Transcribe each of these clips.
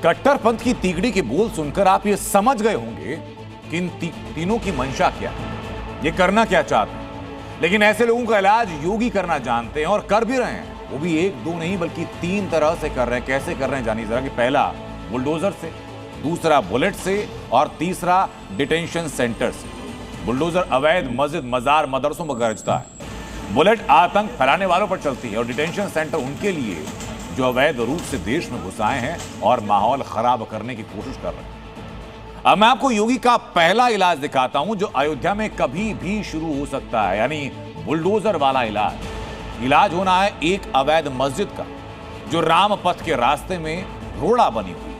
कट्टरपंथ की तीगड़ी के बोल सुनकर आप ये समझ गए होंगे कि इन तीनों की मंशा क्या है, ये करना क्या चाहते हैं। लेकिन ऐसे लोगों का इलाज योगी करना जानते हैं और कर भी रहे हैं, वो भी एक दो नहीं बल्कि 3 तरह से कर रहे हैं। कैसे कर रहे हैं जानिए जरा कि पहला बुलडोजर से, दूसरा बुलेट से और तीसरा डिटेंशन सेंटर से। बुलडोजर अवैध मस्जिद, मजार, मदरसों में गरजता है, बुलेट आतंक फैलाने वालों पर चलती है और डिटेंशन सेंटर उनके लिए जो अवैध रूप से देश में घुस आए हैं और माहौल खराब करने की कोशिश कर रहे हैं। अब मैं आपको योगी का पहला इलाज दिखाता हूं जो अयोध्या में कभी भी शुरू हो सकता है, यानी बुलडोजर वाला इलाज। इलाज होना है एक अवैध मस्जिद का जो राम पथ के रास्ते में रोड़ा बनी हुई।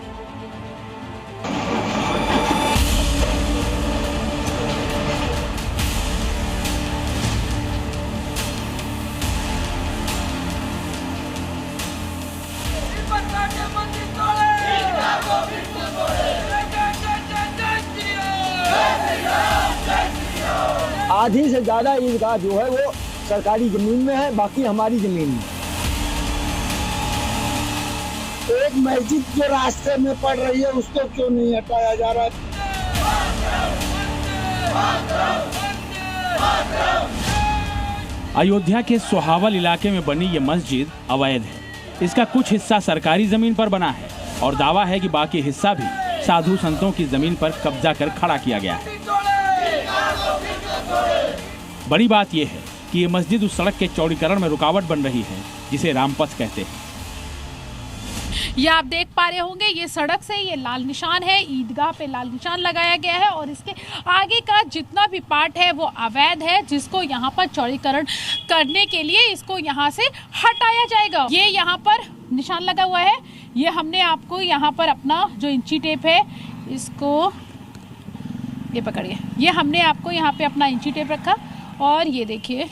आधी से ज्यादा ईदगाह जो है वो सरकारी जमीन में है, बाकी हमारी जमीन में। एक मस्जिद जो रास्ते में पड़ रही है उसको क्यों नहीं हटाया जा रहा है? अयोध्या के सोहावल इलाके में बनी ये मस्जिद अवैध है। इसका कुछ हिस्सा सरकारी जमीन पर बना है और दावा है कि बाकी हिस्सा भी साधु संतों की जमीन पर कब्जा कर खड़ा किया गया है। बड़ी बात यह है कि ये मस्जिद उस सड़क के चौड़ीकरण में रुकावट बन रही है जिसे रामपथ कहते हैं। ये आप देख पा रहे होंगे, ये सड़क से ये लाल निशान है, ईदगाह पे लाल निशान लगाया गया है और इसके आगे का जितना भी पार्ट है वो अवैध है, जिसको यहाँ पर चौड़ीकरण करने के लिए इसको यहाँ से हटाया जाएगा। ये यहाँ पर निशान लगा हुआ है, ये हमने आपको यहाँ पर अपना जो इंची टेप है इसको ये पकड़िए, ये हमने आपको यहाँ पे अपना इंची टेप रखा और ये देखिए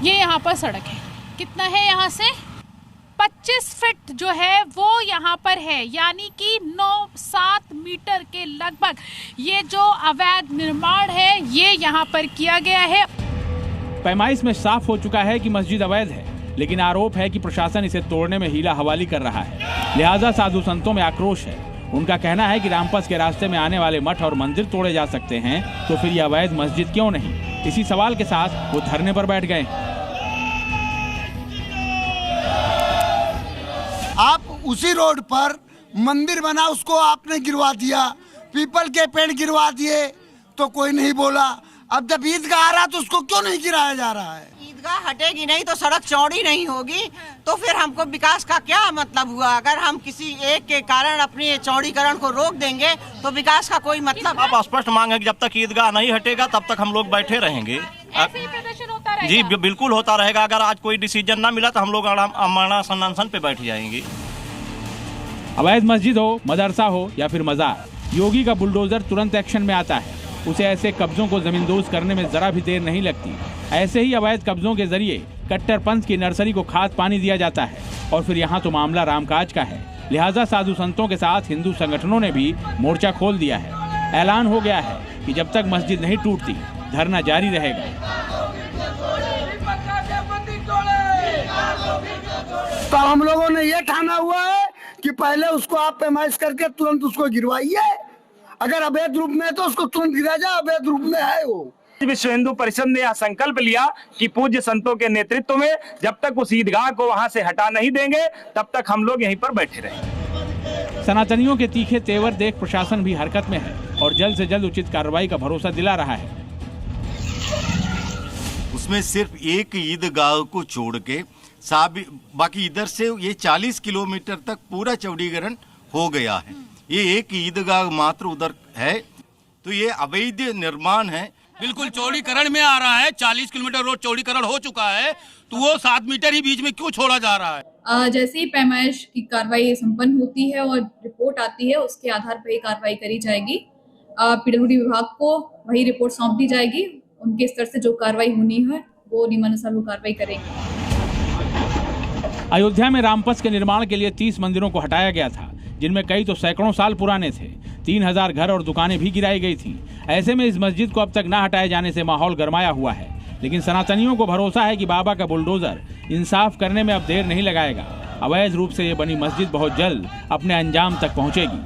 ये यहाँ पर सड़क है। कितना है यहाँ से 25 फीट जो है वो यहाँ पर है, यानी कि 9-7 मीटर के लगभग ये जो अवैध निर्माण है ये यहाँ पर किया गया है। पैमाइश में साफ हो चुका है कि मस्जिद अवैध है, लेकिन आरोप है कि प्रशासन इसे तोड़ने में हीला हवाली कर रहा है। लिहाजा साधु संतों में आक्रोश है। उनका कहना है कि रामपथ के रास्ते में आने वाले मठ और मंदिर तोड़े जा सकते हैं, तो फिर यह अवैध मस्जिद क्यों नहीं? इसी सवाल के साथ वो धरने पर बैठ गए। आप उसी रोड पर मंदिर बना उसको आपने गिरवा दिया, पीपल के पेड़ गिरवा दिए तो कोई नहीं बोला। अब जब ईदगाह आ रहा तो उसको क्यों नहीं गिराया जा रहा है? ईदगाह हटेगी नहीं तो सड़क चौड़ी नहीं होगी, तो फिर हमको विकास का क्या मतलब हुआ? अगर हम किसी एक के कारण अपने चौड़ीकरण को रोक देंगे तो विकास का कोई मतलब? अब स्पष्ट मांग है कि जब तक ईदगाह नहीं हटेगा तब तक हम लोग बैठे रहेंगे। ऐसे ही प्रदर्शन होता रहेगा? जी बिल्कुल होता रहेगा। अगर आज कोई डिसीजन ना मिला तो हम लोग अनशन पे बैठ जाएंगे। अवैध मस्जिद हो, मदरसा हो या फिर मजार, योगी का बुलडोजर तुरंत एक्शन में आता है। उसे ऐसे कब्जों को जमींदोज करने में जरा भी देर नहीं लगती। ऐसे ही अवैध कब्जों के जरिए कट्टरपंथ की नर्सरी को खाद पानी दिया जाता है और फिर यहाँ तो मामला रामकाज का है। लिहाजा साधु संतों के साथ हिंदू संगठनों ने भी मोर्चा खोल दिया है। ऐलान हो गया है कि जब तक मस्जिद नहीं टूटती धरना जारी रहेगा। तो हम लोगों ने ये ठाना हुआ है कि पहले उसको आप पैमाइश करके तुरंत उसको गिरवाइए। अगर अवैध रूप में है तो उसको तुरंत गिरा जाए, अवैध रूप में है वो। विश्व हिंदू परिषद ने यह संकल्प लिया कि पूज्य संतों के नेतृत्व में जब तक उस ईदगाह को वहां से हटा नहीं देंगे तब तक हम लोग यहीं पर बैठे रहेंगे। सनातनियों के तीखे तेवर देख प्रशासन भी हरकत में है और जल्द से जल्द उचित कार्रवाई का भरोसा दिला रहा है। उसमें सिर्फ एक ईदगाह को छोड़ के बाकी इधर से ये 40 किलोमीटर तक पूरा चौड़ीकरण हो गया है। ये एक ईदगाह मात्र उधर है, तो ये अवैध निर्माण है। बिल्कुल चौड़ीकरण में आ रहा है। 40 किलोमीटर रोड चौड़ीकरण हो चुका है, तो वो 7 मीटर ही बीच में क्यों छोड़ा जा रहा है? जैसे ही पैमाइश की कार्रवाई संपन्न होती है और रिपोर्ट आती है उसके आधार पर ही कार्रवाई करी जाएगी। पीडब्ल्यूडी विभाग को वही रिपोर्ट सौंप दी जाएगी। उनके स्तर से जो कार्रवाई होनी है वो नियमानुसार वो कार्रवाई करेंगे। अयोध्या में रामपथ के निर्माण के लिए 30 मंदिरों को हटाया गया था, जिनमें कई तो सैकड़ों साल पुराने थे। 3000 घर और दुकानें भी गिराई गई थीं। ऐसे में इस मस्जिद को अब तक ना हटाए जाने से माहौल गरमाया हुआ है। लेकिन सनातनियों को भरोसा है कि बाबा का बुलडोजर इंसाफ करने में अब देर नहीं लगाएगा। अवैध रूप से ये बनी मस्जिद बहुत जल्द अपने अंजाम तक पहुंचेगी।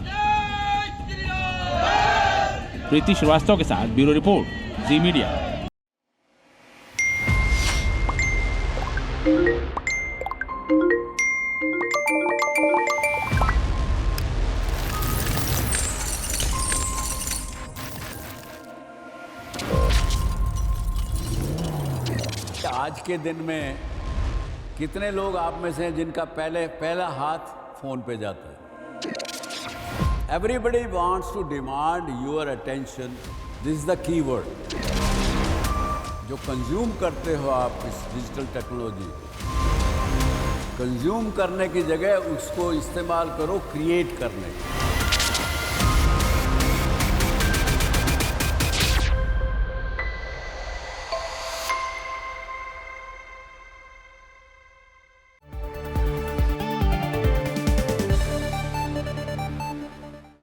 प्रीति श्रीवास्तव के साथ ब्यूरो रिपोर्ट, जी मीडिया। आज के दिन में कितने लोग आप में से हैं जिनका पहला हाथ फोन पे जाता है? Everybody wants to demand your attention. This is the keyword. जो कंज्यूम करते हो आप इस डिजिटल टेक्नोलॉजी, कंज्यूम करने की जगह उसको इस्तेमाल करो क्रिएट करने की।